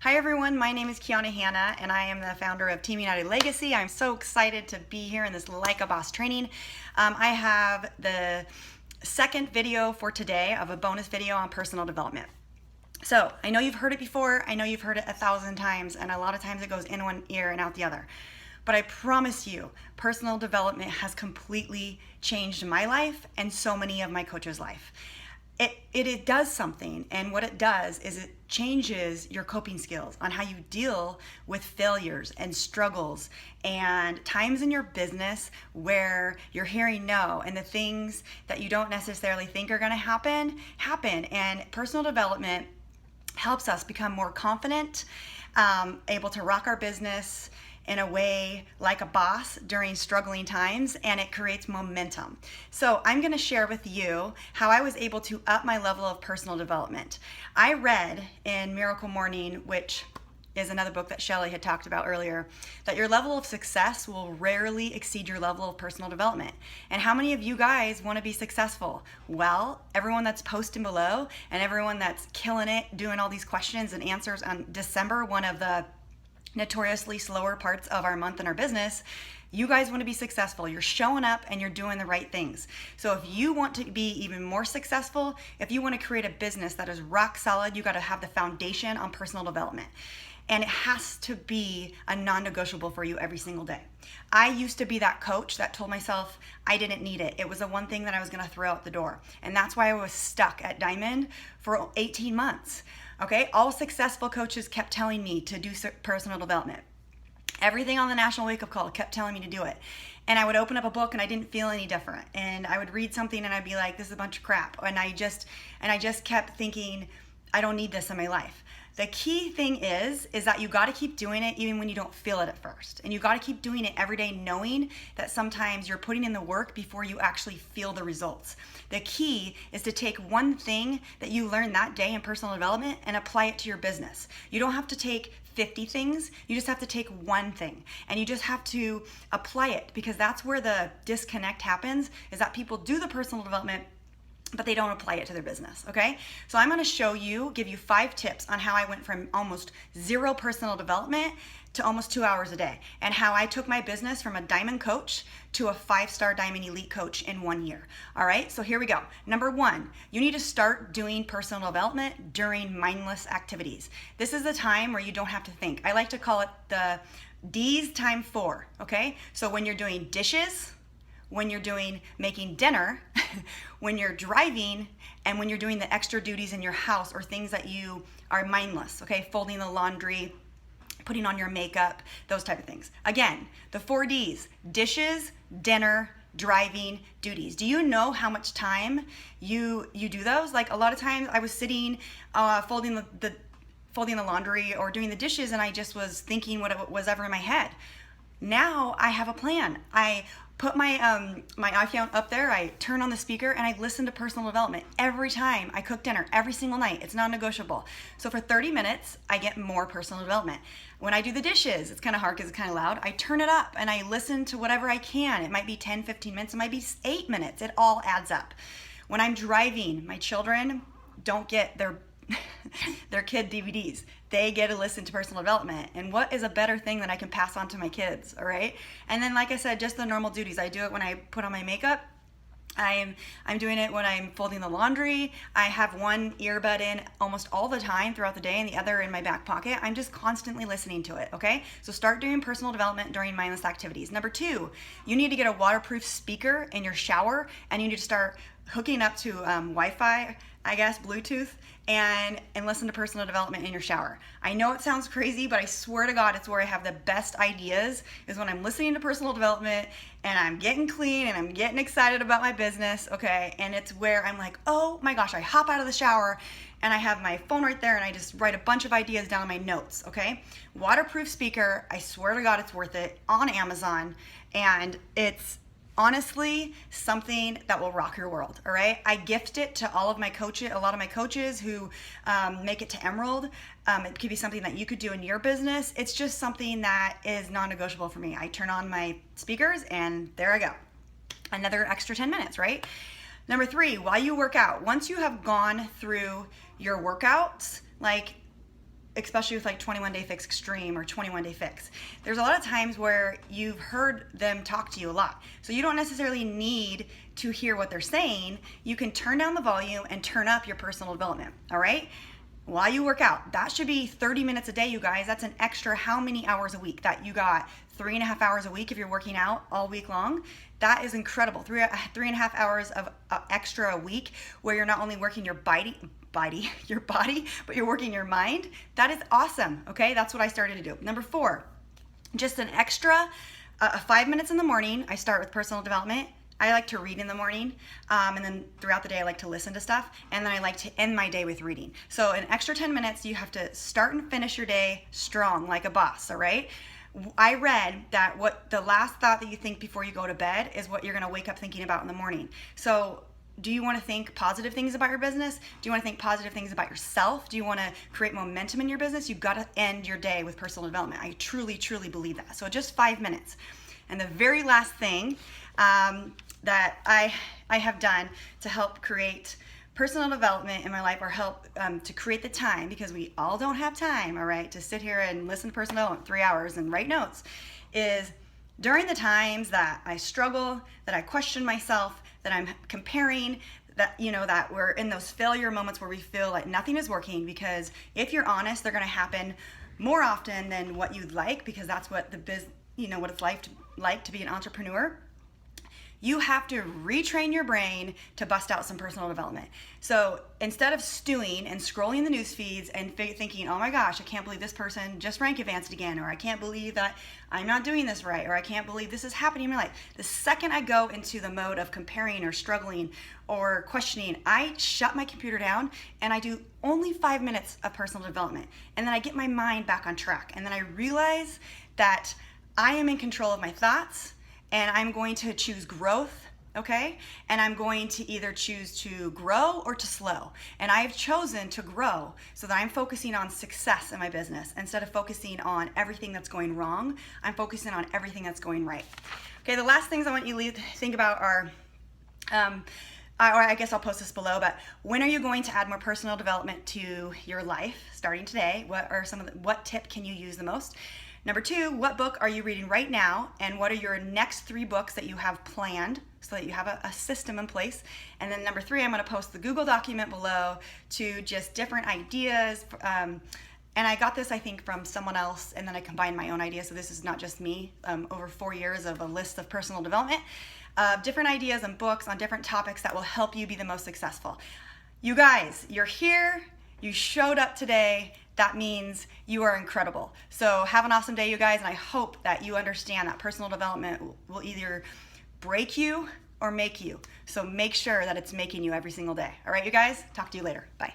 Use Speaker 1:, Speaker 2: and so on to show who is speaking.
Speaker 1: Hi everyone, my name is Kiana Hanna and I am the founder of Team United Legacy. I'm so excited to be here in this Like a Boss training. I have the second video for today of a bonus video on personal development. So I know you've heard it before, I know you've heard it 1,000 times, and a lot of times it goes in one ear and out the other. But I promise you, personal development has completely changed my life and so many of my coaches' life. It does something, and what it does is it changes your coping skills on how you deal with failures and struggles and times in your business where you're hearing no and the things that you don't necessarily think are going to happen. And personal development helps us become more confident, able to rock our business in a way like a boss during struggling times, and it creates momentum. So I'm going to share with you how I was able to up my level of personal development. I read in Miracle Morning, which is another book that Shelley had talked about earlier, that your level of success will rarely exceed your level of personal development. And how many of you guys want to be successful? Well, everyone that's posting below and everyone that's killing it doing all these questions and answers on December, one of the notoriously slower parts of our month in our business, you guys want to be successful. You're showing up and you're doing the right things. So if you want to be even more successful, if you want to create a business that is rock solid, you got to have the foundation on personal development. And it has to be a non-negotiable for you every single day. I used to be that coach that told myself I didn't need it. It was the one thing that I was going to throw out the door. And that's why I was stuck at Diamond for 18 months. Okay, all successful coaches kept telling me to do personal development. Everything on the National Wake Up Call kept telling me to do it. And I would open up a book and I didn't feel any different. And I would read something and I'd be like, this is a bunch of crap. And I just kept thinking, I don't need this in my life. The key thing is that you got to keep doing it even when you don't feel it at first. And you got to keep doing it every day, knowing that sometimes you're putting in the work before you actually feel the results. The key is to take one thing that you learned that day in personal development and apply it to your business. You don't have to take 50 things, you just have to take one thing and you just have to apply it, because that's where the disconnect happens, is that people do the personal development but they don't apply it to their business, okay? So I'm gonna give you 5 tips on how I went from almost zero personal development to almost 2 hours a day, and how I took my business from a diamond coach to a 5-star diamond elite coach in 1 year. All right, so here we go. Number 1, you need to start doing personal development during mindless activities. This is the time where you don't have to think. I like to call it the D's times 4, okay? So when you're doing dishes, when you're making dinner, when you're driving, and when you're doing the extra duties in your house or things that you are mindless, okay? Folding the laundry, putting on your makeup, those type of things. Again, the 4 Ds: dishes, dinner, driving, duties. Do you know how much time you do those? Like, a lot of times I was sitting folding the laundry or doing the dishes, and I just was thinking what was ever in my head. Now I have a plan. I put my iPhone up there, I turn on the speaker, and I listen to personal development every time I cook dinner, every single night. It's non-negotiable. So for 30 minutes, I get more personal development. When I do the dishes, it's kind of hard because it's kind of loud. I turn it up and I listen to whatever I can. It might be 10, 15 minutes. It might be 8 minutes. It all adds up. When I'm driving, my children don't get their kid DVDs. They get to listen to personal development. And what is a better thing that I can pass on to my kids, all right? And then, like I said, just the normal duties. I do it when I put on my makeup. I'm doing it when I'm folding the laundry. I have one earbud in almost all the time throughout the day and the other in my back pocket. I'm just constantly listening to it, okay? So start doing personal development during mindless activities. Number 2, you need to get a waterproof speaker in your shower, and you need to start hooking up to Wi-Fi, I guess, Bluetooth, and listen to personal development in your shower. I know it sounds crazy, but I swear to God, it's where I have the best ideas, is when I'm listening to personal development and I'm getting clean and I'm getting excited about my business, okay? And it's where I'm like, oh my gosh, I hop out of the shower and I have my phone right there and I just write a bunch of ideas down in my notes, okay? Waterproof speaker, I swear to God, it's worth it, on Amazon, and it's honestly something that will rock your world, all right? I gift it to a lot of my coaches who make it to Emerald. It could be something that you could do in your business. It's just something that is non-negotiable for me. I turn on my speakers and there I go. Another extra 10 minutes, right? Number 3, while you work out, once you have gone through your workouts, like especially with like 21 Day Fix Extreme or 21 Day Fix. There's a lot of times where you've heard them talk to you a lot. So you don't necessarily need to hear what they're saying. You can turn down the volume and turn up your personal development, all right? While you work out, that should be 30 minutes a day, you guys. That's an extra how many hours a week? That you got 3.5 hours a week if you're working out all week long. That is incredible. 3.5 hours of extra a week where you're not only working your body, but you're working your mind. That is awesome. Okay, that's what I started to do. Number 4, just an extra 5 minutes in the morning. I start with personal development. I like to read in the morning, and then throughout the day I like to listen to stuff, and then I like to end my day with reading. So an extra 10 minutes, you have to start and finish your day strong like a boss, all right? I read that what the last thought that you think before you go to bed is what you're gonna wake up thinking about in the morning. So do you want to think positive things about your business? Do you want to think positive things about yourself? Do you want to create momentum in your business? You've got to end your day with personal development. I truly, truly believe that. So just 5 minutes. And the very last thing that I have done to help create personal development in my life, or help to create the time, because we all don't have time, all right, to sit here and listen to personal development 3 hours and write notes, is during the times that I struggle, that I question myself, that I'm comparing, that, you know, that we're in those failure moments where we feel like nothing is working, because if you're honest, they're going to happen more often than what you'd like, because that's what what it's like to be an entrepreneur. You have to retrain your brain to bust out some personal development. So instead of stewing and scrolling the news feeds and thinking, oh my gosh, I can't believe this person just rank advanced again, or I can't believe that I'm not doing this right, or I can't believe this is happening in my life. The second I go into the mode of comparing or struggling or questioning, I shut my computer down and I do only 5 minutes of personal development. And then I get my mind back on track. And then I realize that I am in control of my thoughts, and I'm going to choose growth, okay? And I'm going to either choose to grow or to slow. And I've chosen to grow so that I'm focusing on success in my business. Instead of focusing on everything that's going wrong, I'm focusing on everything that's going right. Okay, the last things I want you to think about are, or I guess I'll post this below, but when are you going to add more personal development to your life starting today? What tip can you use the most? Number 2, what book are you reading right now, and what are your next 3 books that you have planned so that you have a system in place? And then number 3, I'm going to post the Google document below to just different ideas. And I got this, I think, from someone else, and then I combined my own ideas, so this is not just me. Over 4 years of a list of personal development, different ideas and books on different topics that will help you be the most successful. You guys, you're here. You showed up today. That means you are incredible. So have an awesome day, you guys, and I hope that you understand that personal development will either break you or make you. So make sure that it's making you every single day. All right, you guys? Talk to you later. Bye.